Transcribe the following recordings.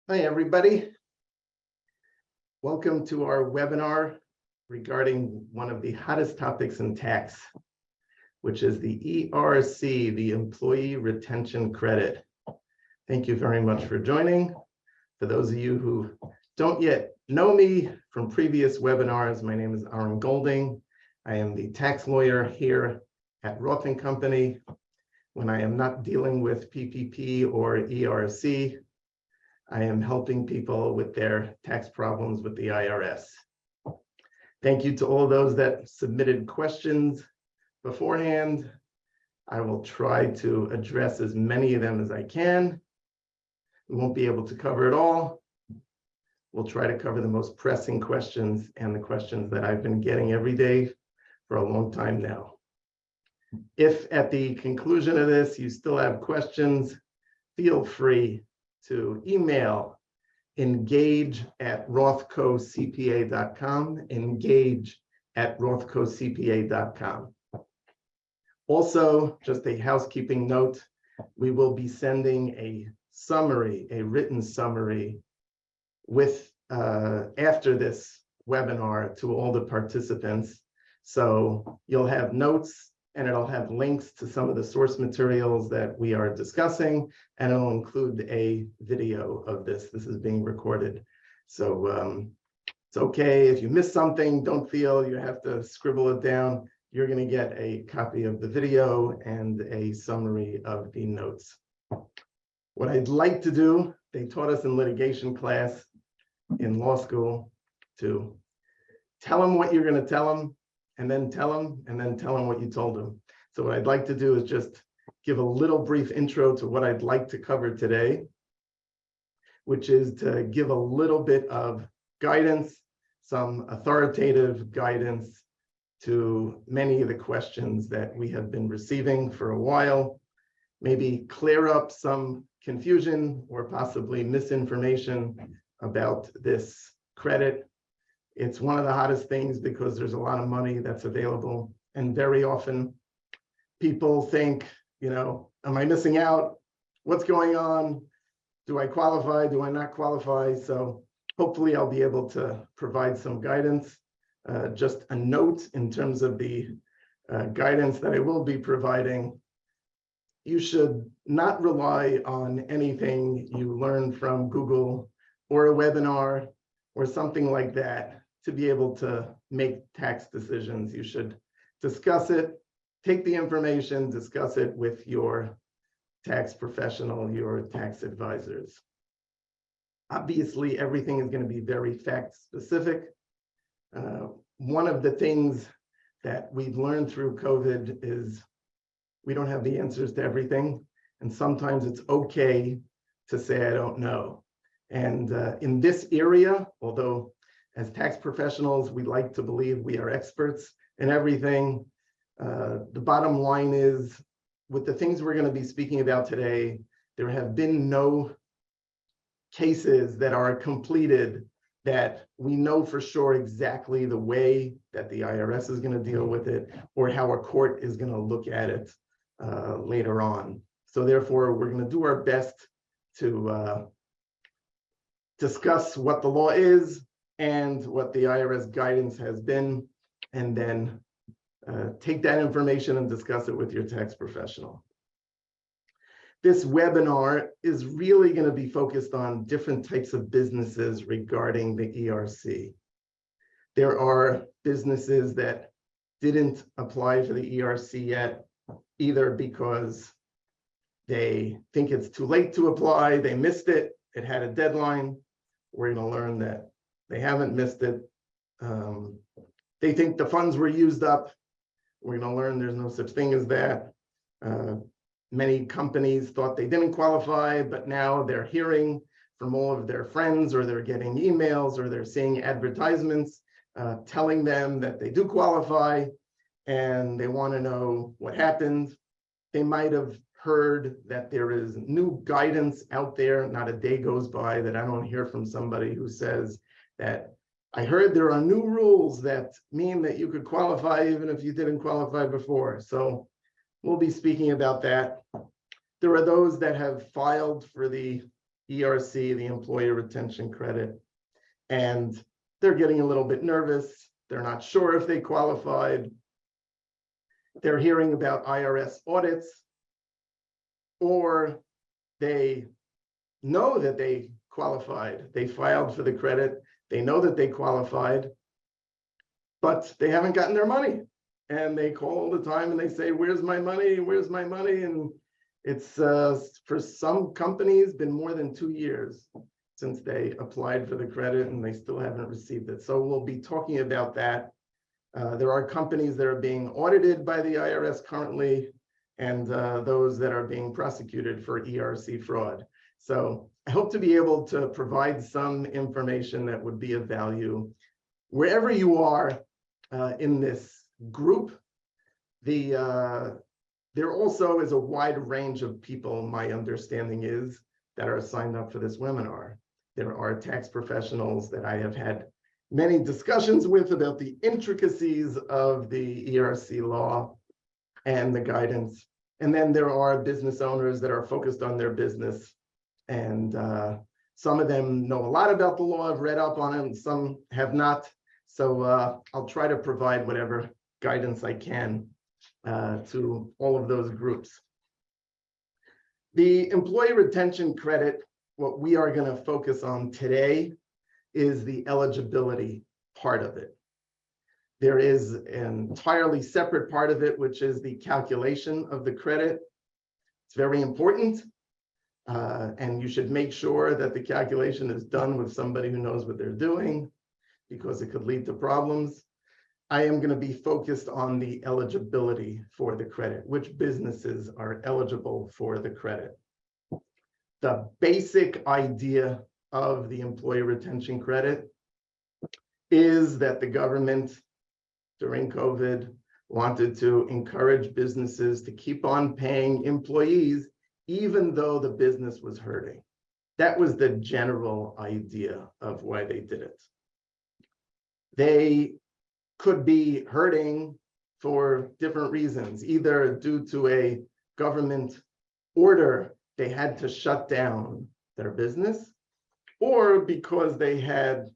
Hi, everybody. Welcome to our webinar regarding one of the hottest topics in tax, which is the ERC, the Employee Retention Credit. Thank you very much for joining. For those of you who don't yet know me from previous webinars, my name is Ahron Golding. I am the tax lawyer here at Roth&Co. When I am not dealing with PPP or ERC, I am helping people with their tax problems with the IRS. Thank you to all those that submitted questions beforehand. I will try to address as many of them as I can. We won't be able to cover it all. We'll try to cover the most pressing questions and the questions that I've been getting every day for a long time now. If at the conclusion of this you still have questions, feel free to email engage@rothcocpa.com, engage@rothcocpa.com. Also, just a housekeeping note, we will be sending a summary, a written summary with after this webinar to all the participants. So you'll have notes, and it'll have links to some of the source materials that we are discussing, and it'll include a video of this. This is being recorded. So it's okay if you miss something, don't feel you have to scribble it down. You're gonna get a copy of the video and a summary of the notes. What I'd like to do, they taught us in litigation class in law school to tell them what you're gonna tell them, and then tell them, and then tell them what you told them. So what I'd like to do is just give a little brief intro to what I'd like to cover today, which is to give a little bit of guidance, some authoritative guidance to many of the questions that we have been receiving for a while, maybe clear up some confusion or possibly misinformation about this credit. It's one of the hottest things because there's a lot of money that's available. And very often people think, you know, am I missing out? What's going on? Do I qualify? Do I not qualify? So hopefully I'll be able to provide some guidance. Just a note in terms of the guidance that I will be providing. You should not rely on anything you learn from Google or a webinar or something like that to be able to make tax decisions. You should discuss it, take the information, discuss it with your tax professional, your tax advisors. Obviously, everything is going to be very fact specific. One of the things that we've learned through COVID is we don't have the answers to everything. And sometimes it's okay to say, I don't know. And in this area, although as tax professionals, we like to believe we are experts in everything. The bottom line is, with the things we're going to be speaking about today, there have been no cases that are completed that we know for sure exactly the way that the IRS is going to deal with it or how a court is going to look at it later on. So therefore, we're going to do our best to discuss what the law is and what the IRS guidance has been, and then take that information and discuss it with your tax professional. This webinar is really going to be focused on different types of businesses regarding the ERC. There are businesses that didn't apply for the ERC yet, either because they think it's too late to apply, they missed it, it had a deadline. We're going to learn that they haven't missed it. They think the funds were used up. We're going to learn there's no such thing as that. Many companies thought they didn't qualify, but now they're hearing from all of their friends, or they're getting emails, or they're seeing advertisements telling them that they do qualify, and they want to know what happened. They might have heard that there is new guidance out there. Not a day goes by that I don't hear from somebody who says that I heard there are new rules that mean that you could qualify even if you didn't qualify before. So we'll be speaking about that. There are those that have filed for the ERC, the Employee Retention Credit, and they're getting a little bit nervous. They're not sure if they qualified. They're hearing about IRS audits, or they know that they qualified. They filed for the credit. They know that they qualified, but they haven't gotten their money. And they call all the time and they say, where's my money? Where's my money? And it's, for some companies, been more than 2 years since they applied for the credit and they still haven't received it. So we'll be talking about that. There are companies that are being audited by the IRS currently, and those that are being prosecuted for ERC fraud. So I hope to be able to provide some information that would be of value. Wherever you are in this group, there also is a wide range of people, my understanding is, that are signed up for this webinar. There are tax professionals that I have had many discussions with about the intricacies of the ERC law and the guidance. And then there are business owners that are focused on their business. And some of them know a lot about the law, have read up on it, and some have not. So I'll try to provide whatever guidance I can to all of those groups. The employee retention credit, what we are going to focus on today is the eligibility part of it. There is an entirely separate part of it, which is the calculation of the credit. It's very important, and you should make sure that the calculation is done with somebody who knows what they're doing, because it could lead to problems. I am going to be focused on the eligibility for the credit, which businesses are eligible for the credit. The basic idea of the employee retention credit is that the government during COVID wanted to encourage businesses to keep on paying employees even though the business was hurting. That was the general idea of why they did it. They could be hurting for different reasons, either due to a government order, they had to shut down their business, or because they had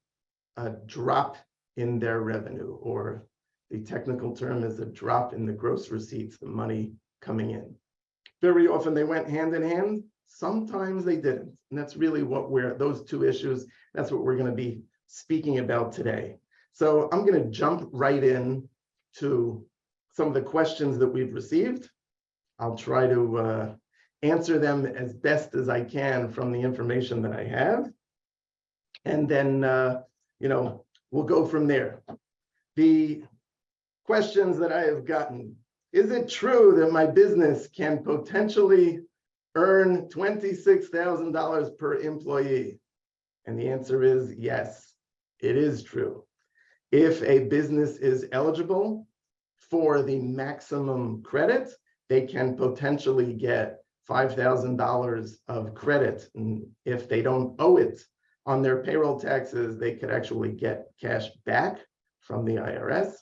a drop in their revenue, or the technical term is a drop in the gross receipts, the money coming in. Very often they went hand in hand. Sometimes they didn't. And that's really what those two issues, that's what we're going to be speaking about today. So I'm going to jump right in to some of the questions that we've received. I'll try to answer them as best as I can from the information that I have. And then, we'll go from there. The questions that I have gotten: is it true that my business can potentially earn $26,000 per employee? And the answer is yes, it is true. If a business is eligible for the maximum credit, they can potentially get $5,000 of credit. And if they don't owe it on their payroll taxes, they could actually get cash back from the IRS.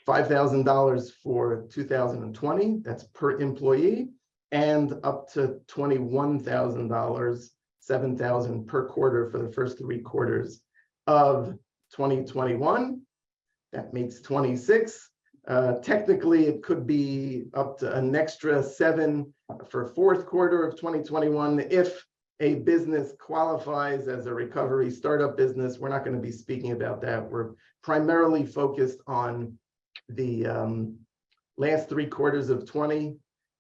$5,000 for 2020, that's per employee, and up to $21,000, $7,000 per quarter for the first 3 quarters of 2021. That makes 26. Technically, it could be up to an extra 7 for 4th quarter of 2021 if a business qualifies as a recovery startup business. We're not going to be speaking about that. We're primarily focused on the last 3 quarters of 20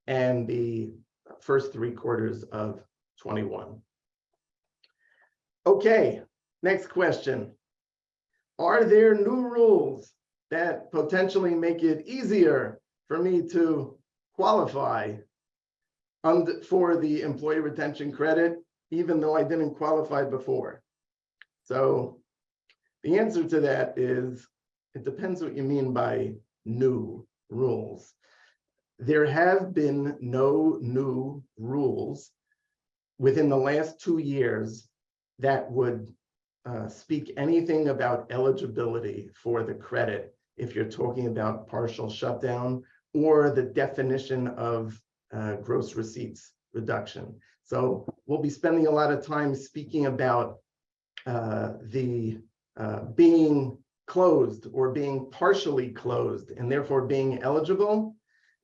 and the first 3 quarters of 21. Okay, next question. Are there new rules that potentially make it easier for me to qualify for the employee retention credit, even though I didn't qualify before? So the answer to that is, it depends what you mean by new rules. There have been no new rules within the last 2 years that would speak anything about eligibility for the credit if you're talking about partial shutdown or the definition of gross receipts reduction. So we'll be spending a lot of time speaking about being closed or being partially closed and therefore being eligible.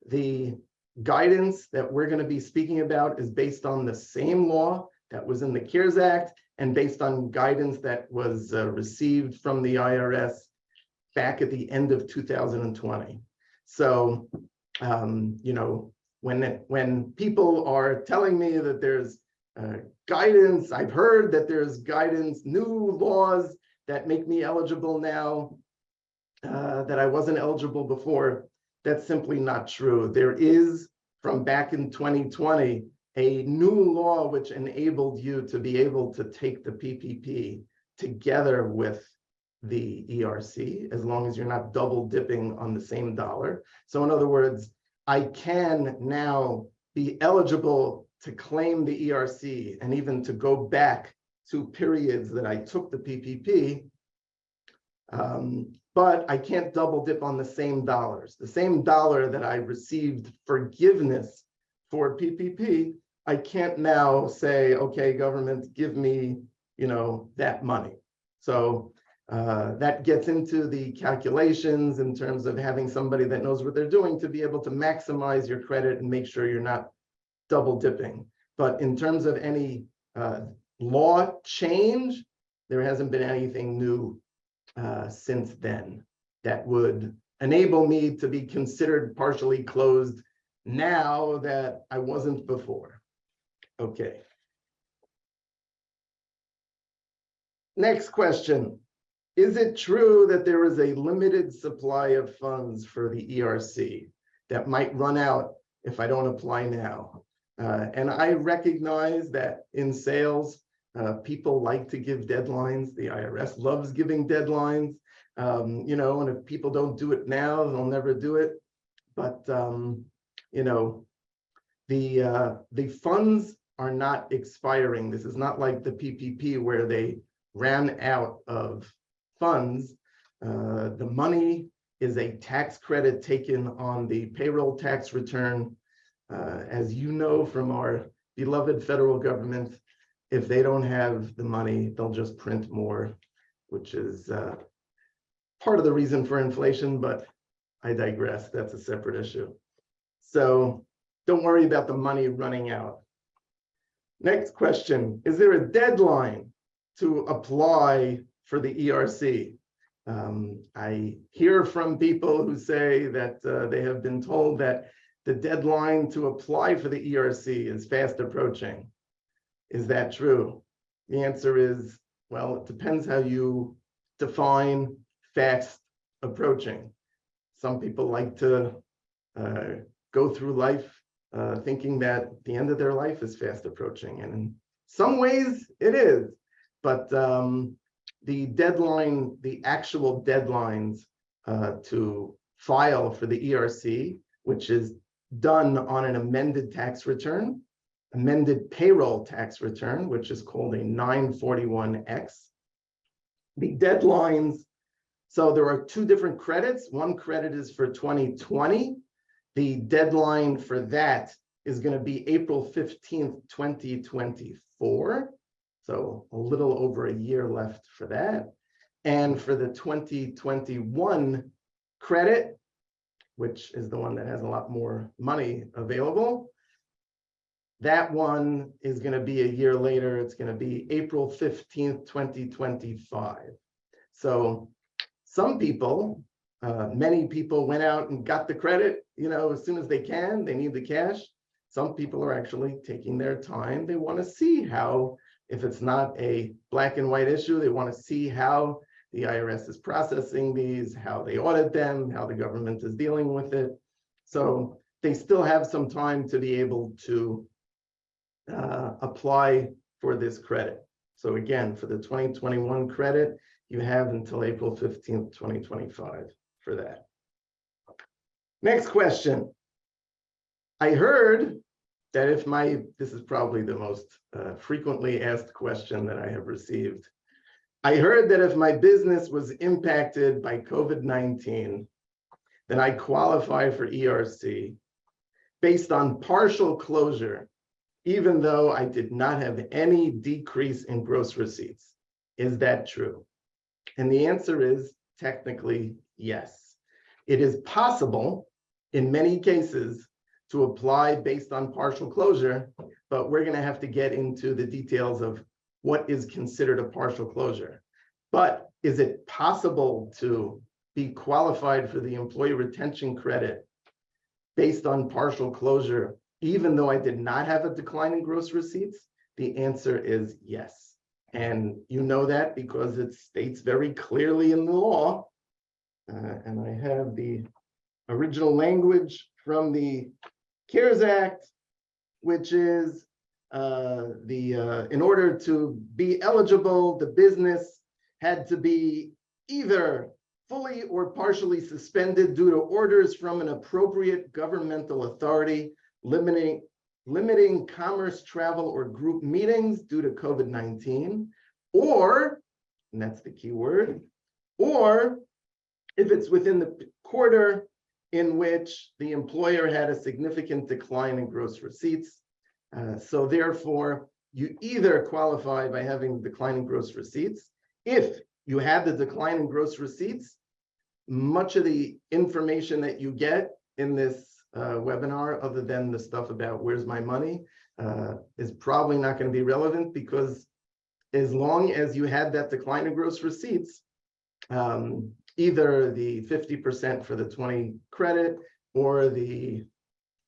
The guidance that we're going to be speaking about is based on the same law that was in the CARES Act and based on guidance that was received from the IRS back at the end of 2020. So, you know, when people are telling me that there's guidance, I've heard that there's guidance, new laws that make me eligible now that I wasn't eligible before. That's simply not true. There is, from back in 2020, a new law which enabled you to be able to take the PPP together with the ERC, as long as you're not double dipping on the same dollar. So in other words, I can now be eligible to claim the ERC and even to go back to periods that I took the PPP, but I can't double dip on the same dollars. The same dollar that I received forgiveness for PPP, I can't now say, okay, government, give me, you know, that money. So that gets into the calculations in terms of having somebody that knows what they're doing to be able to maximize your credit and make sure you're not double dipping. But in terms of any law change, there hasn't been anything new since then that would enable me to be considered partially closed now that I wasn't before. Okay. Next question. Is it true that there is a limited supply of funds for the ERC that might run out if I don't apply now? And I recognize that in sales, people like to give deadlines. The IRS loves giving deadlines, you know, and if people don't do it now, they'll never do it. But, you know, the funds are not expiring. This is not like the PPP where they ran out of funds. The money is a tax credit taken on the payroll tax return. As you know from our beloved federal government, if they don't have the money, they'll just print more, which is part of the reason for inflation, but I digress. That's a separate issue. So don't worry about the money running out. Next question, is there a deadline to apply for the ERC? I hear from people who say that they have been told that the deadline to apply for the ERC is fast approaching. Is that true? The answer is, well, it depends how you define fast approaching. Some people like to go through life thinking that the end of their life is fast approaching. And in some ways it is, but the deadline, the actual deadlines to file for the ERC, which is done on an amended tax return, amended payroll tax return, which is called a 941X. The deadlines, so there are two different credits. One credit is for 2020. The deadline for that is going to be April 15th, 2024. So a little over a year left for that. And for the 2021 credit, which is the one that has a lot more money available, that one is going to be a year later. It's going to be April 15th, 2025. So some people, many people went out and got the credit, you know, as soon as they can. They need the cash. Some people are actually taking their time. They want to see how, if it's not a black and white issue, they want to see how the IRS is processing these, how they audit them, how the government is dealing with it. So they still have some time to be able to apply for this credit. So again, for the 2021 credit, you have until April 15th, 2025 for that. Next question. I heard that if this is probably the most frequently asked question that I have received. I heard that if my business was impacted by COVID-19, then I qualify for ERC based on partial closure even though I did not have any decrease in gross receipts. Is that true? And the answer is technically yes. It is possible in many cases to apply based on partial closure, but we're going to have to get into the details of what is considered a partial closure. But is it possible to be qualified for the employee retention credit based on partial closure, even though I did not have a decline in gross receipts? The answer is yes. And you know that because it states very clearly in the law, and I have the original language from the CARES Act, which is in order to be eligible, the business had to be either fully or partially suspended due to orders from an appropriate governmental authority limiting commerce, travel, or group meetings due to COVID-19, or, and that's the key word, or if it's within the quarter in which the employer had a significant decline in gross receipts. So therefore, you either qualify by having the decline in gross receipts. If you have the decline in gross receipts, much of the information that you get in this webinar, other than the stuff about where's my money, is probably not going to be relevant, because as long as you had that decline in gross receipts, either the 50% for the 20 credit or the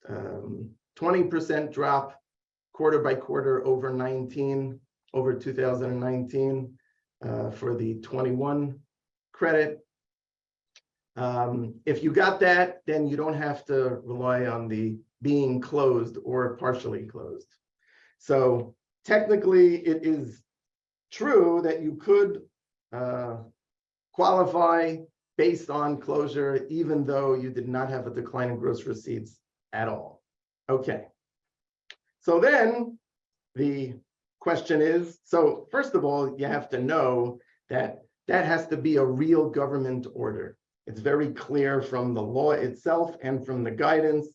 20% drop quarter by quarter over 2019 for the 21 credit. If you got that, then you don't have to rely on the being closed or partially closed. So technically, it is true that you could qualify based on closure, even though you did not have a decline in gross receipts at all. Okay. So then the question is, so first of all, you have to know that that has to be a real government order. It's very clear from the law itself and from the guidance.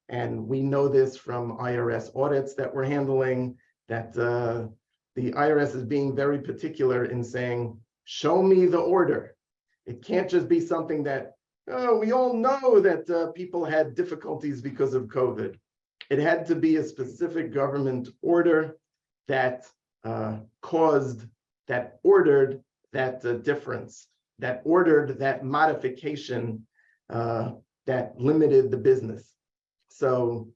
And we know this from IRS audits that we're handling, that the IRS is being very particular in saying, show me the order. It can't just be something that, oh, we all know that people had difficulties because of COVID. It had to be a specific government order that ordered that difference, that ordered that modification that limited the business. So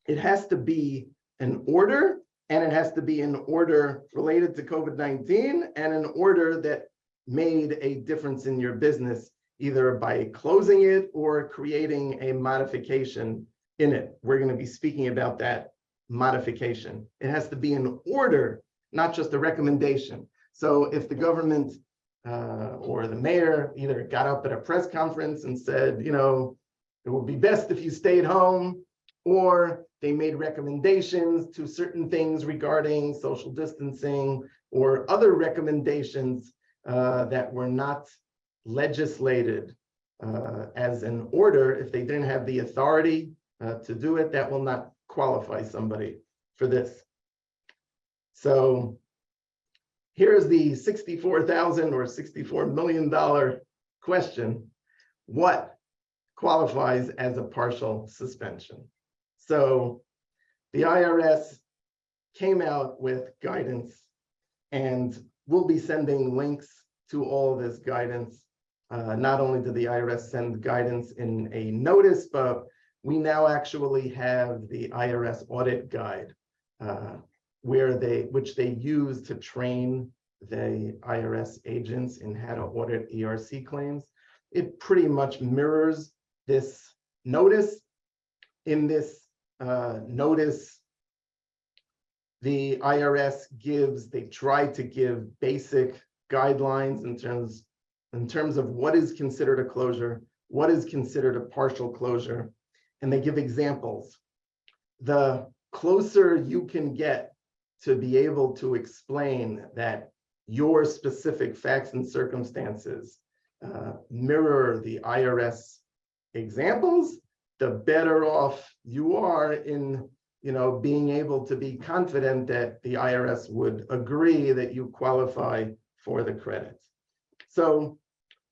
it has to be an order, and it has to be an order related to COVID-19 and an order that made a difference in your business, either by closing it or creating a modification in it. We're going to be speaking about that modification. It has to be an order, not just a recommendation. So if the government or the mayor either got up at a press conference and said, you know, it would be best if you stayed home, or they made recommendations to certain things regarding social distancing or other recommendations that were not legislated as an order, if they didn't have the authority to do it, that will not qualify somebody for this. So here's the $64,000 or $64 million question. What qualifies as a partial suspension? So the IRS came out with guidance, and we'll be sending links to all this guidance. Not only did the IRS send guidance in a notice, but we now actually have the IRS audit guide, which they use to train the IRS agents in how to audit ERC claims. It pretty much mirrors this notice. In this notice, the IRS they try to give basic guidelines in terms of what is considered a closure, what is considered a partial closure, and they give examples. The closer you can get to be able to explain that your specific facts and circumstances mirror the IRS examples, the better off you are in being able to be confident that the IRS would agree that you qualify for the credit. So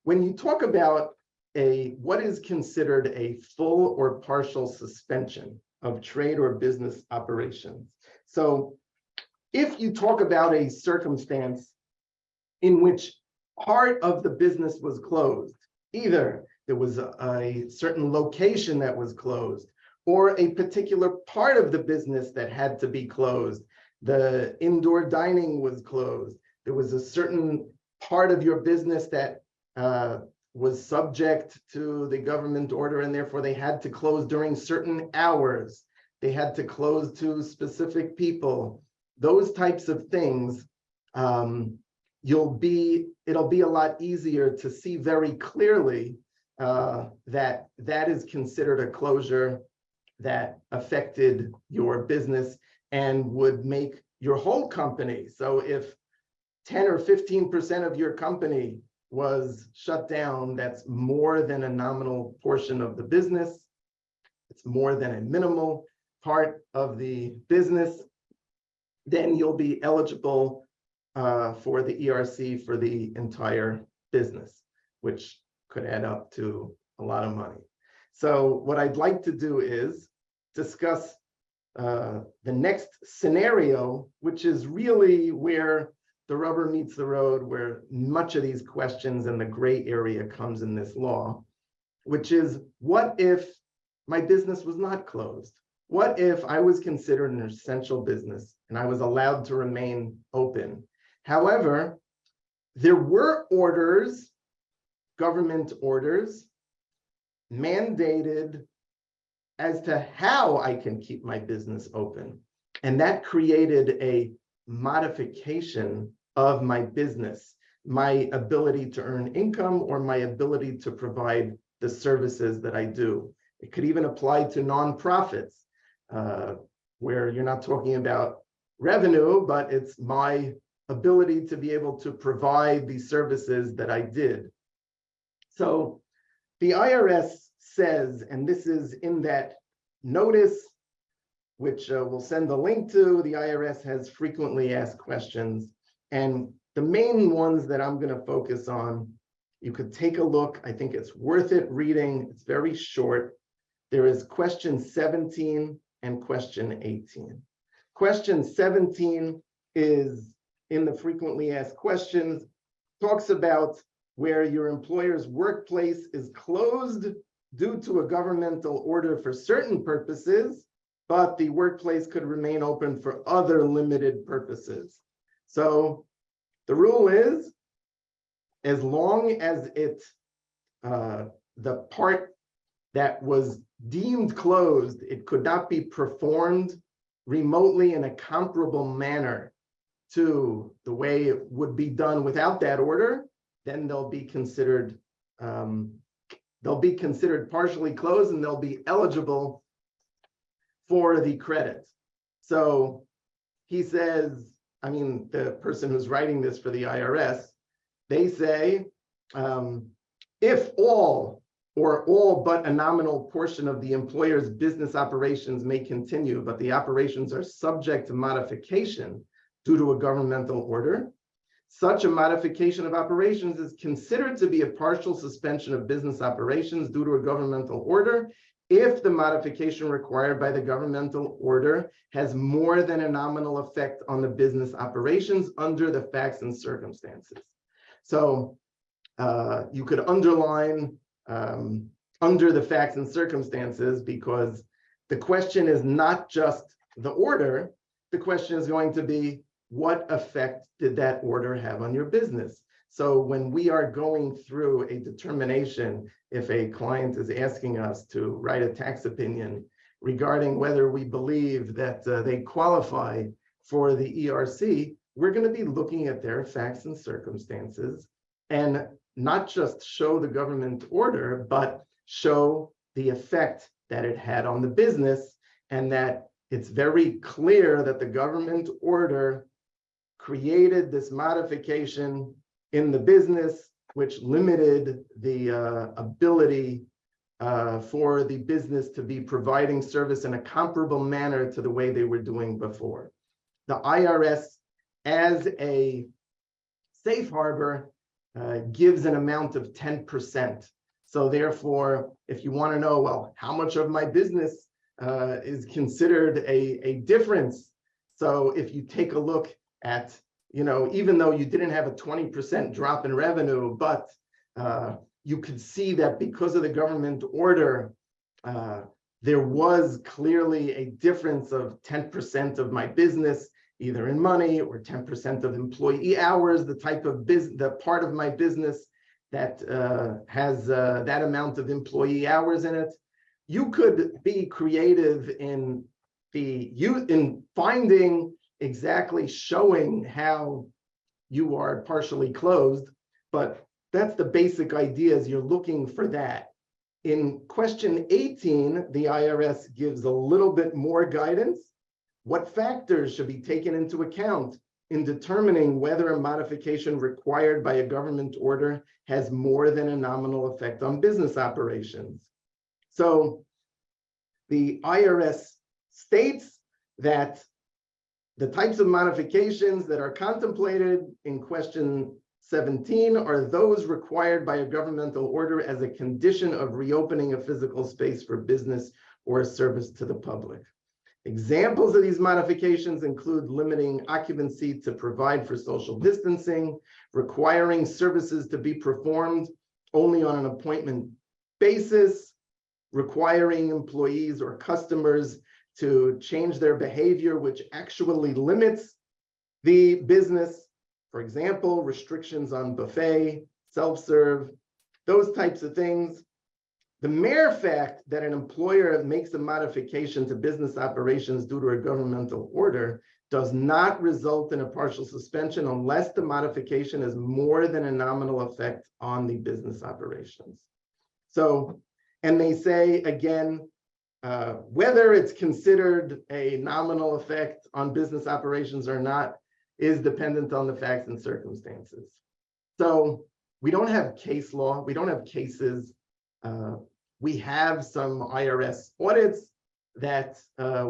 when you talk about what is considered a full or partial suspension of trade or business operations. So if you talk about a circumstance in which part of the business was closed, either there was a certain location that was closed, or a particular part of the business that had to be closed, the indoor dining was closed, there was a certain part of your business that was subject to the government order, and therefore they had to close during certain hours. They had to close to specific people. Those types of things, it'll be a lot easier to see very clearly that is considered a closure that affected your business and would make your whole company. So if 10 or 15% of your company was shut down, that's more than a nominal portion of the business. It's more than a minimal part of the business. Then you'll be eligible for the ERC for the entire business, which could add up to a lot of money. So what I'd like to do is discuss the next scenario, which is really where the rubber meets the road, where much of these questions and the gray area comes in this law, which is, what if my business was not closed? What if I was considered an essential business and I was allowed to remain open? However, there were orders, government orders, mandated as to how I can keep my business open. And that created a modification of my business, my ability to earn income, or my ability to provide the services that I do. It could even apply to nonprofits, where you're not talking about revenue, but it's my ability to be able to provide the services that I did. So the IRS says, and this is in that notice, which we'll send the link to, the IRS has frequently asked questions. And the main ones that I'm going to focus on, you could take a look. I think it's worth it reading. It's very short. There is question 17 and question 18. Question 17 is in the frequently asked questions, talks about where your employer's workplace is closed due to a governmental order for certain purposes, but the workplace could remain open for other limited purposes. So the rule is, as long as the part that was deemed closed, it could not be performed remotely in a comparable manner to the way it would be done without that order, then they'll be considered partially closed, and they'll be eligible for the credit. So he says, I mean, the person who's writing this for the IRS, they say, if all or all but a nominal portion of the employer's business operations may continue, but the operations are subject to modification due to a governmental order, such a modification of operations is considered to be a partial suspension of business operations due to a governmental order if the modification required by the governmental order has more than a nominal effect on the business operations under the facts and circumstances. So you could underline under the facts and circumstances, because the question is not just the order. The question is going to be, what effect did that order have on your business? So when we are going through a determination, if a client is asking us to write a tax opinion regarding whether we believe that they qualify for the ERC, we're going to be looking at their facts and circumstances, and not just show the government order, but show the effect that it had on the business, and that it's very clear that the government order created this modification in the business, which limited the ability for the business to be providing service in a comparable manner to the way they were doing before. The IRS, as a safe harbor, gives an amount of 10%. So therefore, if you want to know, well, how much of my business is considered a difference? So if you take a look at, even though you didn't have a 20% drop in revenue, but you could see that because of the government order, there was clearly a difference of 10% of my business, either in money or 10% of employee hours, the type of business, the part of my business that has that amount of employee hours in it. You could be creative in finding exactly showing how you are partially closed, but that's the basic idea, is you're looking for that. In question 18, the IRS gives a little bit more guidance. What factors should be taken into account in determining whether a modification required by a government order has more than a nominal effect on business operations? So the IRS states that the types of modifications that are contemplated in question 17 are those required by a governmental order as a condition of reopening a physical space for business or a service to the public. Examples of these modifications include limiting occupancy to provide for social distancing, requiring services to be performed only on an appointment basis, requiring employees or customers to change their behavior, which actually limits the business. For example, restrictions on buffet, self-serve, those types of things. The mere fact that an employer makes a modification to business operations due to a governmental order does not result in a partial suspension unless the modification has more than a nominal effect on the business operations. So, and they say again, whether it's considered a nominal effect on business operations or not is dependent on the facts and circumstances. So we don't have case law, we don't have cases. We have some IRS audits that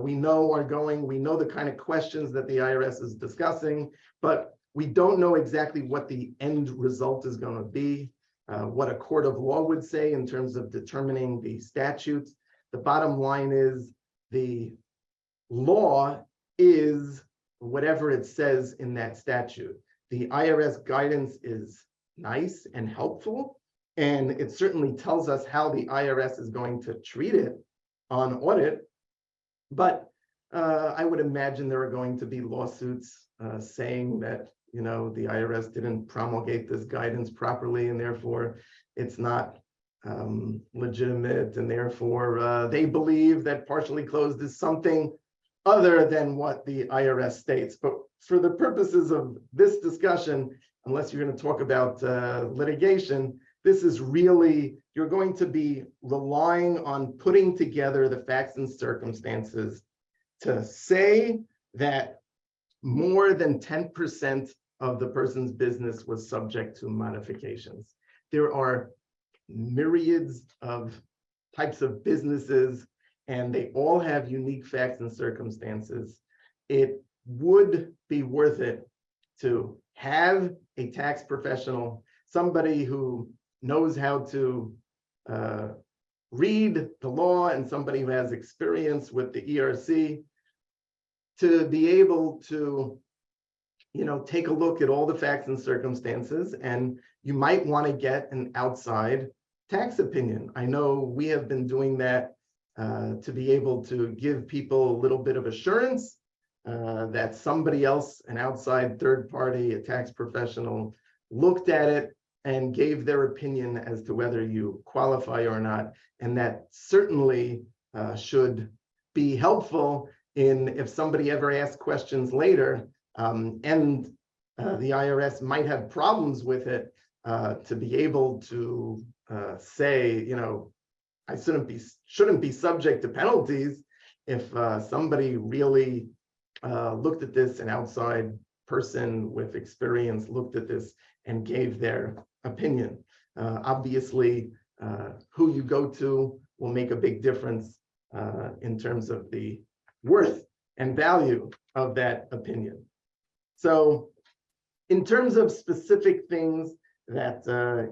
we know are going, we know the kind of questions that the IRS is discussing, but we don't know exactly what the end result is going to be, what a court of law would say in terms of determining the statutes. The bottom line is the law is whatever it says in that statute. The IRS guidance is nice and helpful, and it certainly tells us how the IRS is going to treat it on audit. But I would imagine there are going to be lawsuits saying that, the IRS didn't promulgate this guidance properly, and therefore it's not legitimate, and therefore they believe that partially closed is something other than what the IRS states. But for the purposes of this discussion, unless you're going to talk about litigation, this is really, you're going to be relying on putting together the facts and circumstances to say that more than 10% of the person's business was subject to modifications. There are myriads of types of businesses, and they all have unique facts and circumstances. It would be worth it to have a tax professional, somebody who knows how to read the law and somebody who has experience with the ERC, to be able to take a look at all the facts and circumstances. And you might want to get an outside tax opinion. I know we have been doing that to be able to give people a little bit of assurance that somebody else, an outside third party, a tax professional, looked at it and gave their opinion as to whether you qualify or not. And that certainly should be helpful in if somebody ever asks questions later, and the IRS might have problems with it, to be able to say, I shouldn't be subject to penalties if somebody really looked at this, an outside person with experience looked at this and gave their opinion. Obviously, who you go to will make a big difference in terms of the worth and value of that opinion. So in terms of specific things that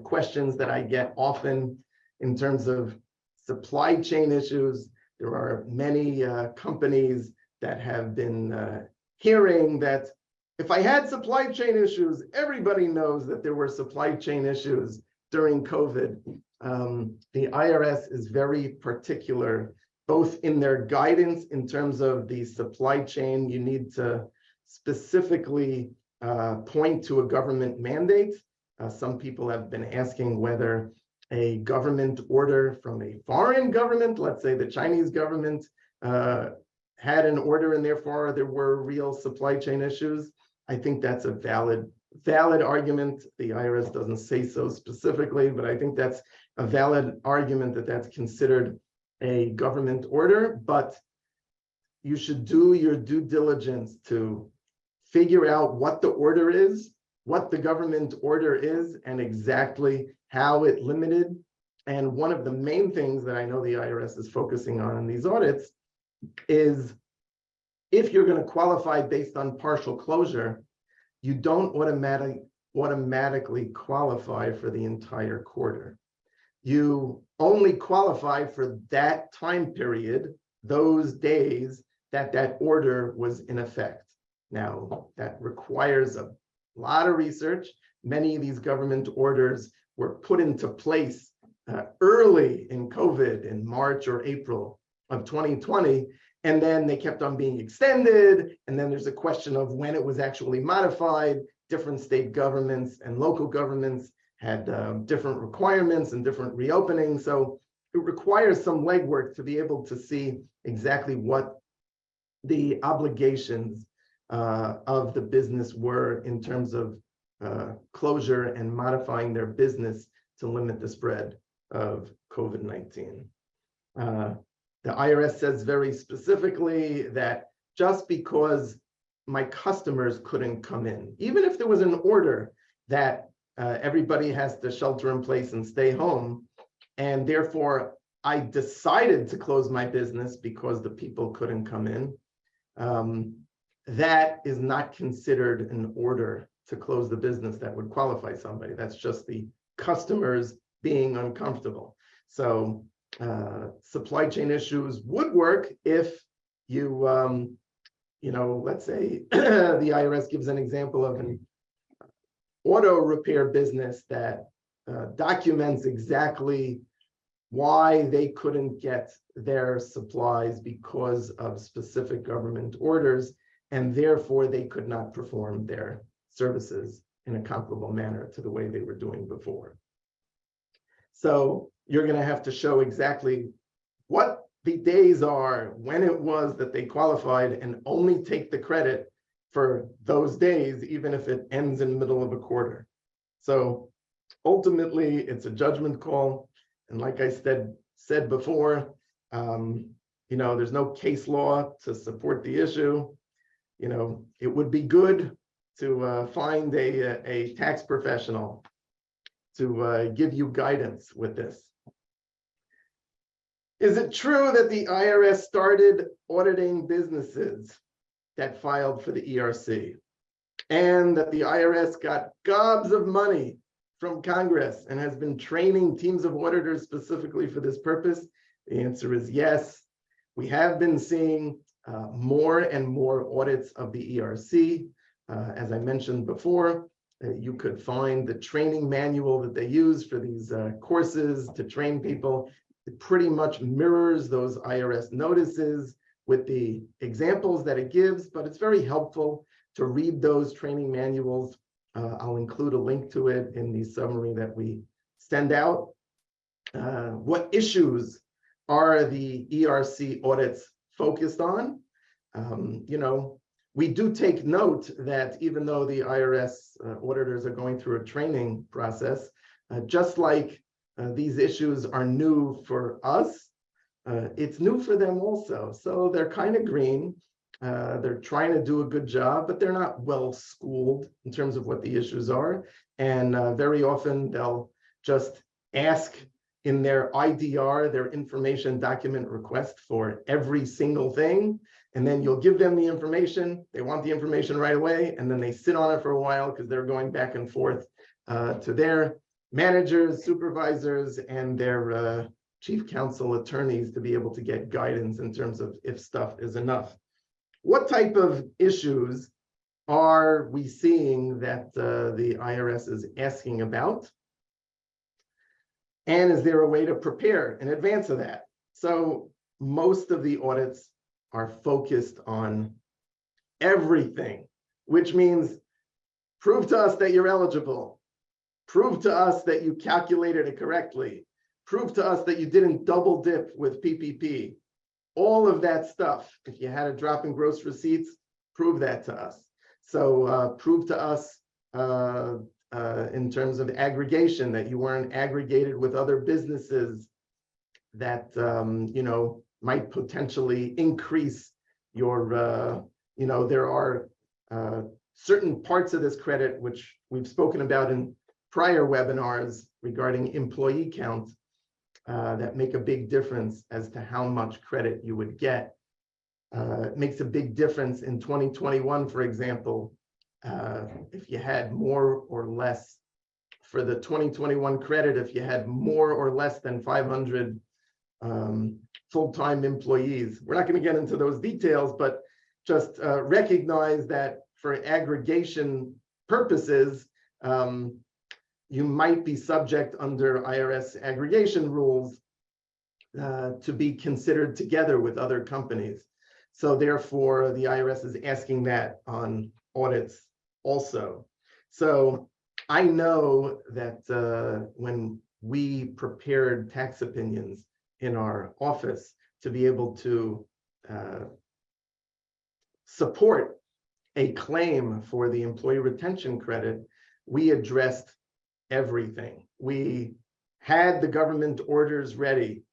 questions that I get often in terms of supply chain issues, there are many companies that have been hearing that if I had supply chain issues, everybody knows that there were supply chain issues during COVID. The IRS is very particular, both in their guidance in terms of the supply chain. You need to specifically point to a government mandate. Some people have been asking whether a government order from a foreign government, let's say the Chinese government, had an order and therefore there were real supply chain issues. I think that's a valid argument. The IRS doesn't say so specifically, but I think that's a valid argument that that's considered a government order. But you should do your due diligence to figure out what the order is, what the government order is, and exactly how it limited. And one of the main things that I know the IRS is focusing on in these audits is if you're going to qualify based on partial closure, you don't automatically qualify for the entire quarter. You only qualify for that time period, those days that that order was in effect. Now, that requires a lot of research. Many of these government orders were put into place early in COVID in March or April of 2020, and then they kept on being extended. And then there's a question of when it was actually modified. Different state governments and local governments had different requirements and different reopenings. So it requires some legwork to be able to see exactly what the obligations of the business were in terms of closure and modifying their business to limit the spread of COVID-19. The IRS says very specifically that just because my customers couldn't come in, even if there was an order that everybody has to shelter in place and stay home, and therefore I decided to close my business because the people couldn't come in, that is not considered an order to close the business that would qualify somebody. That's just the customers being uncomfortable. So supply chain issues would work if you, let's say the IRS gives an example of an auto repair business that documents exactly why they couldn't get their supplies because of specific government orders, and therefore they could not perform their services in a comparable manner to the way they were doing before. So you're going to have to show exactly what the days are, when it was that they qualified, and only take the credit for those days, even if it ends in the middle of a quarter. So ultimately, it's a judgment call. And like I said before, there's no case law to support the issue. It would be good to find a tax professional to give you guidance with this. Is it true that the IRS started auditing businesses that filed for the ERC, and that the IRS got gobs of money from Congress and has been training teams of auditors specifically for this purpose? The answer is yes. We have been seeing more and more audits of the ERC. As I mentioned before, you could find the training manual that they use for these courses to train people. It pretty much mirrors those IRS notices with the examples that it gives, but it's very helpful to read those training manuals. I'll include a link to it in the summary that we send out. What issues are the ERC audits focused on? We do take note that even though the IRS auditors are going through a training process, just like these issues are new for us, it's new for them also. So they're kind of green. They're trying to do a good job, but they're not well schooled in terms of what the issues are. And very often they'll just ask in their IDR, their information document request for every single thing. And then you'll give them the information. They want the information right away. And then they sit on it for a while because they're going back and forth to their managers, supervisors, and their chief counsel attorneys to be able to get guidance in terms of if stuff is enough. What type of issues are we seeing that the IRS is asking about? And is there a way to prepare in advance of that? So most of the audits are focused on everything, which means prove to us that you're eligible, prove to us that you calculated it correctly, prove to us that you didn't double dip with PPP, all of that stuff. If you had a drop in gross receipts, prove that to us. So prove to us in terms of aggregation that you weren't aggregated with other businesses that you know, might potentially increase your you know, there are certain parts of this credit which we've spoken about in prior webinars regarding employee count that make a big difference as to how much credit you would get. It makes a big difference in 2021, for example, if you had more or less for the 2021 credit, if you had more or less than 500 full-time employees. We're not going to get into those details, but just recognize that for aggregation purposes, you might be subject under IRS aggregation rules to be considered together with other companies. So therefore, the IRS is asking that on audits also. So I know that when we prepared tax opinions in our office to be able to support a claim for the employee retention credit, we addressed everything. We had the government orders ready.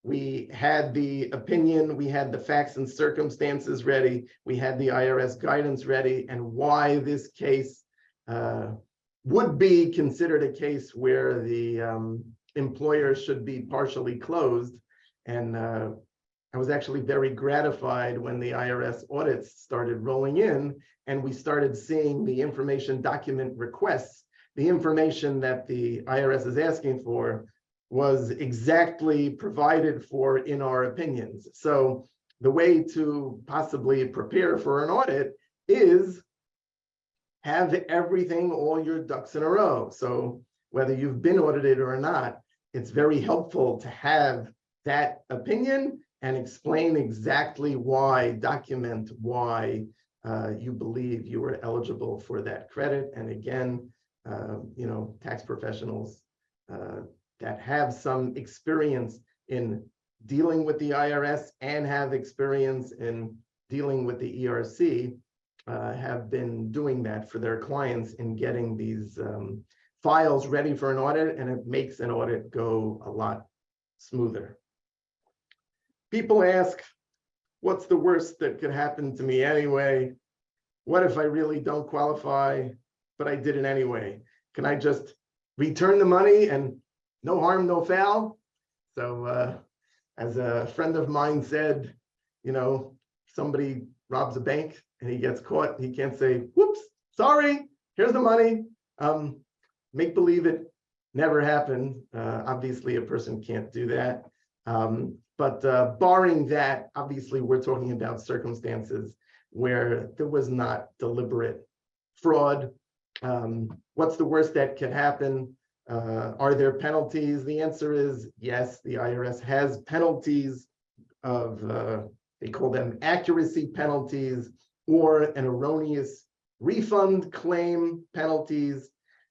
We had the opinion, we had the facts and circumstances ready, we had the IRS guidance ready, and why this case would be considered a case where the employer should be partially closed. And I was actually very gratified when the IRS audits started rolling in and we started seeing the information document requests. The information that the IRS is asking for was exactly provided for in our opinions. So the way to possibly prepare for an audit is have everything, all your ducks in a row. So whether you've been audited or not, it's very helpful to have that opinion and explain exactly why, document why you believe you were eligible for that credit. And again, you know, tax professionals that have some experience in dealing with the IRS and have experience in dealing with the ERC have been doing that for their clients in getting these files ready for an audit, and it makes an audit go a lot smoother. People ask, what's the worst that could happen to me anyway? What if I really don't qualify, but I did it anyway? Can I just return the money and no harm, no foul? So as a friend of mine said, you know, somebody robs a bank and he gets caught, he can't say, whoops, sorry, here's the money. Make believe it never happened. Obviously, a person can't do that. But barring that, obviously, we're talking about circumstances where there was not deliberate fraud. What's the worst that could happen? Are there penalties? The answer is yes. The IRS has penalties of, they call them accuracy penalties or an erroneous refund claim penalties.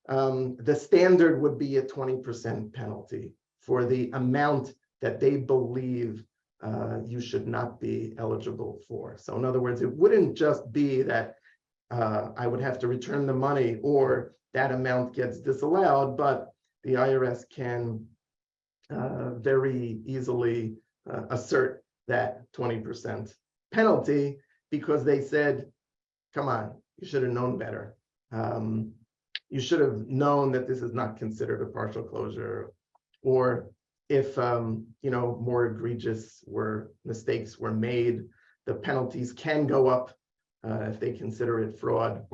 The standard would be a 20% penalty for the amount that they believe you should not be eligible for. So in other words, it wouldn't just be that I would have to return the money or that amount gets disallowed, but the IRS can very easily assert that 20% penalty because they said, come on, you should have known better. You should have known that this is not considered a partial closure, or if more egregious mistakes were made, the penalties can go up if they consider it fraud.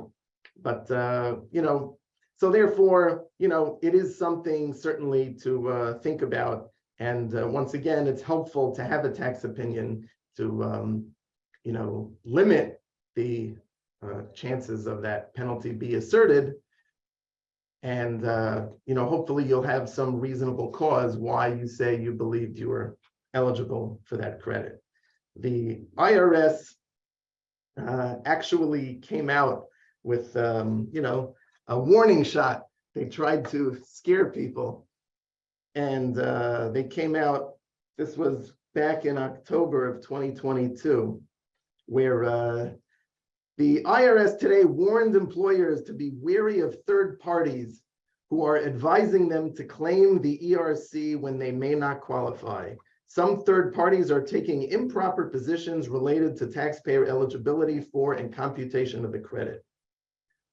But so therefore, it is something certainly to think about. And once again, it's helpful to have a tax opinion to limit the chances of that penalty be asserted. And hopefully you'll have some reasonable cause why you say you believed you were eligible for that credit. The IRS actually came out with a warning shot. They tried to scare people, and they came out. This was back in October of 2022, where the IRS today warned employers to be wary of third parties who are advising them to claim the ERC when they may not qualify. Some third parties are taking improper positions related to taxpayer eligibility for and computation of the credit.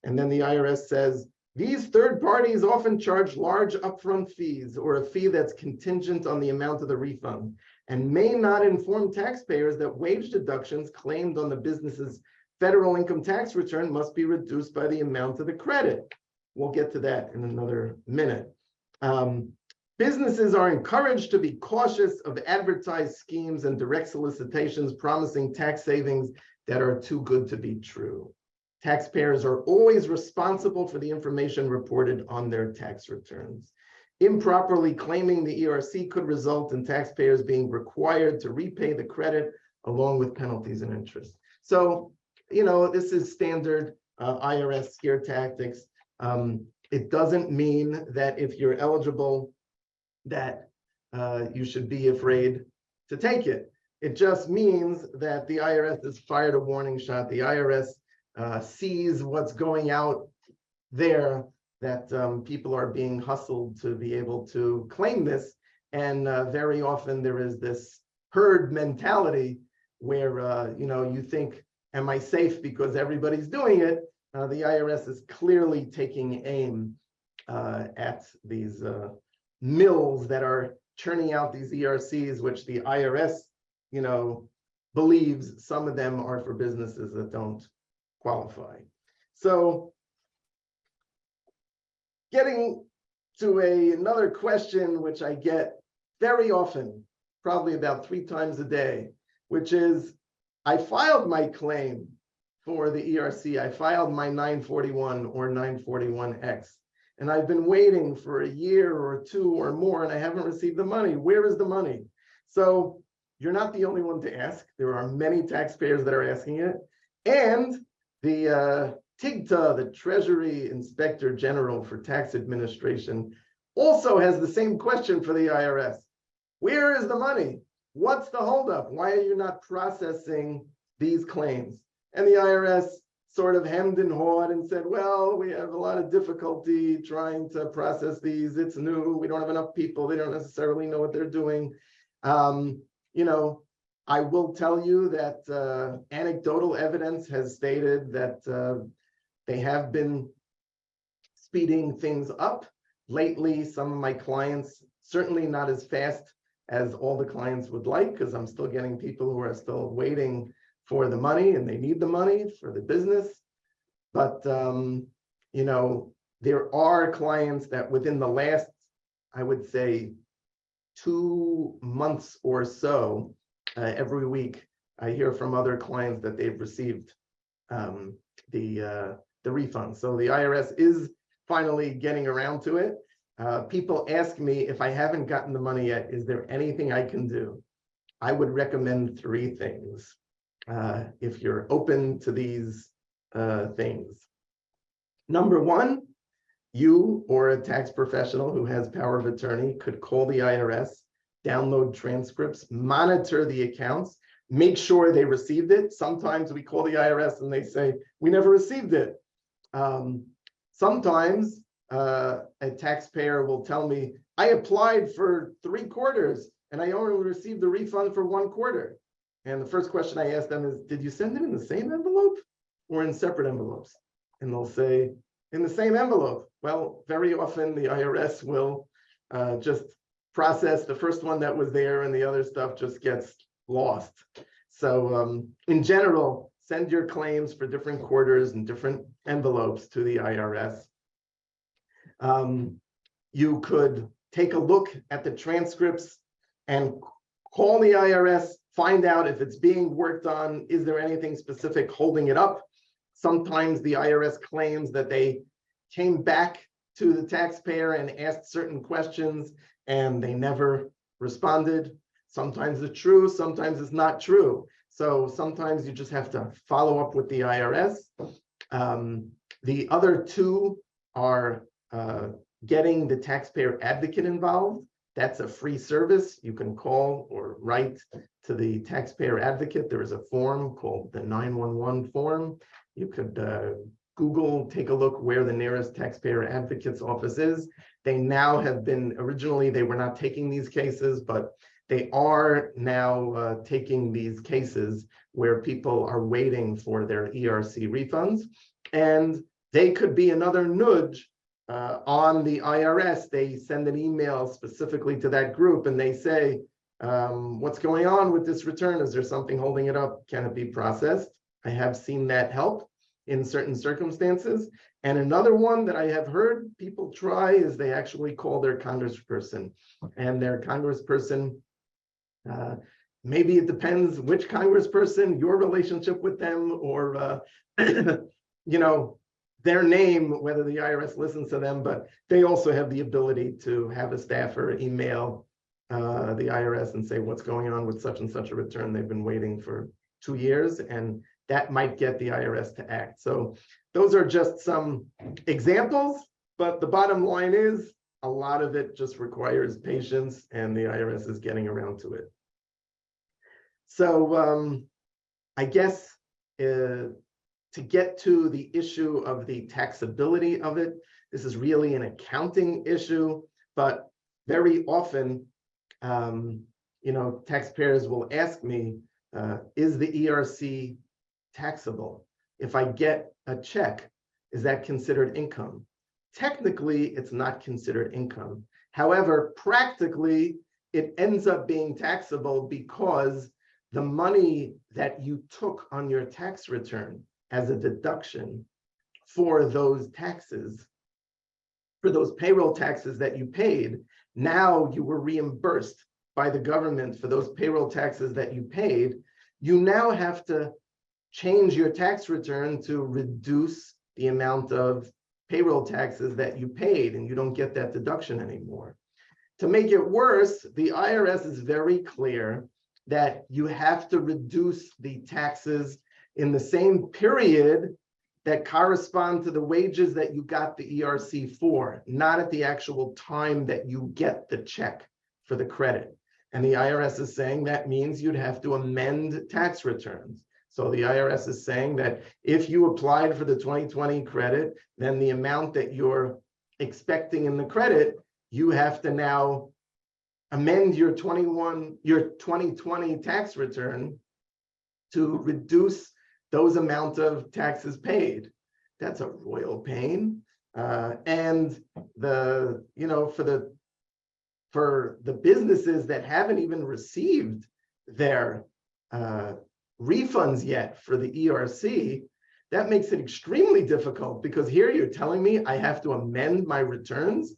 And then the IRS says, these third parties often charge large upfront fees or a fee that's contingent on the amount of the refund and may not inform taxpayers that wage deductions claimed on the business's federal income tax return must be reduced by the amount of the credit. We'll get to that in another minute. Businesses are encouraged to be cautious of advertised schemes and direct solicitations promising tax savings that are too good to be true. Taxpayers are always responsible for the information reported on their tax returns. Improperly claiming the ERC could result in taxpayers being required to repay the credit along with penalties and interest. So, this is standard IRS scare tactics. It doesn't mean that if you're eligible that you should be afraid to take it. It just means that the IRS has fired a warning shot. The IRS sees what's going out there, that people are being hustled to be able to claim this. And very often there is this herd mentality where, you think, am I safe because everybody's doing it? The IRS is clearly taking aim at these mills that are churning out these ERCs, which the IRS, believes some of them are for businesses that don't qualify. So getting to another question, which I get very often, probably about 3 times a day, which is, I filed my claim for the ERC. I filed my 941 or 941X, and I've been waiting for a year or 2 or more, and I haven't received the money. Where is the money? So you're not the only one to ask. There are many taxpayers that are asking it. And the TIGTA, the Treasury Inspector General for Tax Administration, also has the same question for the IRS. Where is the money? What's the holdup? Why are you not processing these claims? And the IRS sort of hemmed and hawed and said, well, we have a lot of difficulty trying to process these. It's new. We don't have enough people. They don't necessarily know what they're doing. I will tell you that anecdotal evidence has stated that they have been speeding things up lately. Some of my clients, certainly not as fast as all the clients would like, because I'm still getting people who are still waiting for the money and they need the money for the business. But, there are clients that within the last, I would say, 2 months or so, every week, I hear from other clients that they've received the refund. So the IRS is finally getting around to it. People ask me, if I haven't gotten the money yet, is there anything I can do? I would recommend 3 things if you're open to these things. Number 1, you or a tax professional who has power of attorney could call the IRS, download transcripts, monitor the accounts, make sure they received it. Sometimes we call the IRS and they say, we never received it. Sometimes a taxpayer will tell me, I applied for 3 quarters and I only received the refund for 1 quarter. And the first question I ask them is, did you send it in the same envelope or in separate envelopes? And they'll say, in the same envelope. Well, very often the IRS will just process. The first one that was there and the other stuff just gets lost. So in general, send your claims for different quarters and different envelopes to the IRS. You could take a look at the transcripts and call the IRS, find out if it's being worked on. Is there anything specific holding it up? Sometimes the IRS claims that they came back to the taxpayer and asked certain questions and they never responded. Sometimes it's true, sometimes it's not true. So sometimes you just have to follow up with the IRS. The other two are getting the taxpayer advocate involved. That's a free service. You can call or write to the taxpayer advocate. There is a form called the 911 form. You could Google, take a look where the nearest taxpayer advocate's office is. They now have been, originally they were not taking these cases, but they are now taking these cases where people are waiting for their ERC refunds. And they could be another nudge on the IRS. They send an email specifically to that group and they say, what's going on with this return? Is there something holding it up? Can it be processed? I have seen that help in certain circumstances. And another one that I have heard people try is they actually call their congressperson, and their congressperson, maybe it depends which congressperson, your relationship with them, or you know, their name, whether the IRS listens to them, but they also have the ability to have a staffer email the IRS and say what's going on with such and such a return. They've been waiting for 2 years, and that might get the IRS to act. So those are just some examples, but the bottom line is a lot of it just requires patience, and the IRS is getting around to it. So I guess to get to the issue of the taxability of it, this is really an accounting issue, but very often, you know, taxpayers will ask me, is the ERC taxable? If I get a check, is that considered income? Technically, it's not considered income. However, practically, it ends up being taxable because the money that you took on your tax return as a deduction for those taxes, for those payroll taxes that you paid, now you were reimbursed by the government for those payroll taxes that you paid. You now have to change your tax return to reduce the amount of payroll taxes that you paid, and you don't get that deduction anymore. To make it worse, the IRS is very clear that you have to reduce the taxes in the same period that correspond to the wages that you got the ERC for, not at the actual time that you get the check for the credit. And the IRS is saying that means you'd have to amend tax returns. So the IRS is saying that if you applied for the 2020 credit, then the amount that you're expecting in the credit, you have to now amend your 2020 tax return to reduce those amount of taxes paid. That's a royal pain. And the, you know, for the businesses that haven't even received their refunds yet for the ERC, that makes it extremely difficult, because here you're telling me I have to amend my returns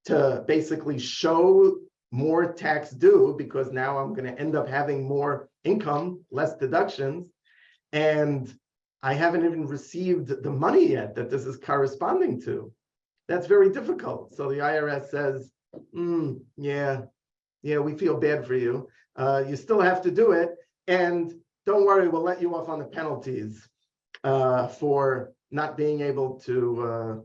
to basically show more tax due, because now I'm going to end up having more income, less deductions, and I haven't even received the money yet that this is corresponding to. That's very difficult. So the IRS says, yeah, we feel bad for you. You still have to do it, and don't worry, we'll let you off on the penalties for not being able to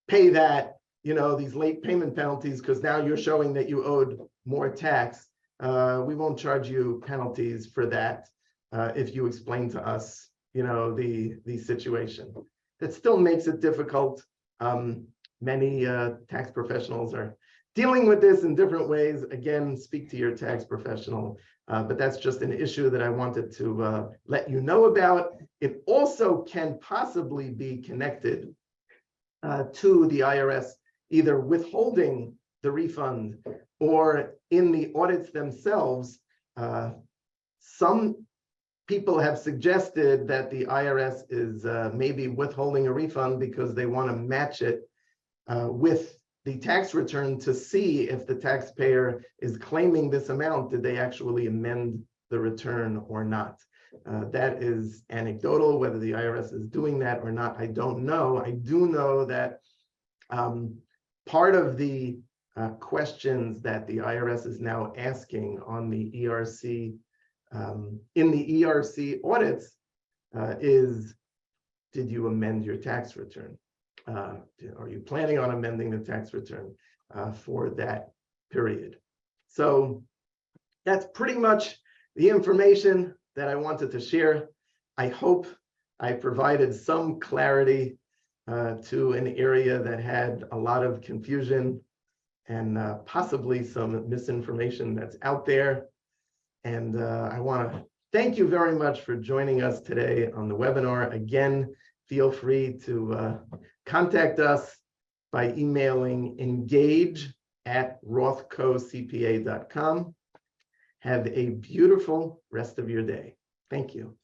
pay that, you know, these late payment penalties, because now you're showing that you owed more tax. We won't charge you penalties for that if you explain to us, you know, the situation. That still makes it difficult. Many tax professionals are dealing with this in different ways. Again, speak to your tax professional. But that's just an issue that I wanted to let you know about. It also can possibly be connected to the IRS either withholding the refund, or in the audits themselves, some people have suggested that the IRS is maybe withholding a refund because they want to match it with the tax return to see if the taxpayer is claiming this amount, did they actually amend the return or not? That is anecdotal. Whether the IRS is doing that or not, I don't know. I do know that part of the questions that the IRS is now asking on the ERC, in the ERC audits, is, did you amend your tax return? Are you planning on amending the tax return for that period? So that's pretty much the information that I wanted to share. I hope I provided some clarity to an area that had a lot of confusion and possibly some misinformation that's out there. And I want to thank you very much for joining us today on the webinar. Again, feel free to contact us by emailing engage@rothcocpa.com. Have a beautiful rest of your day. Thank you.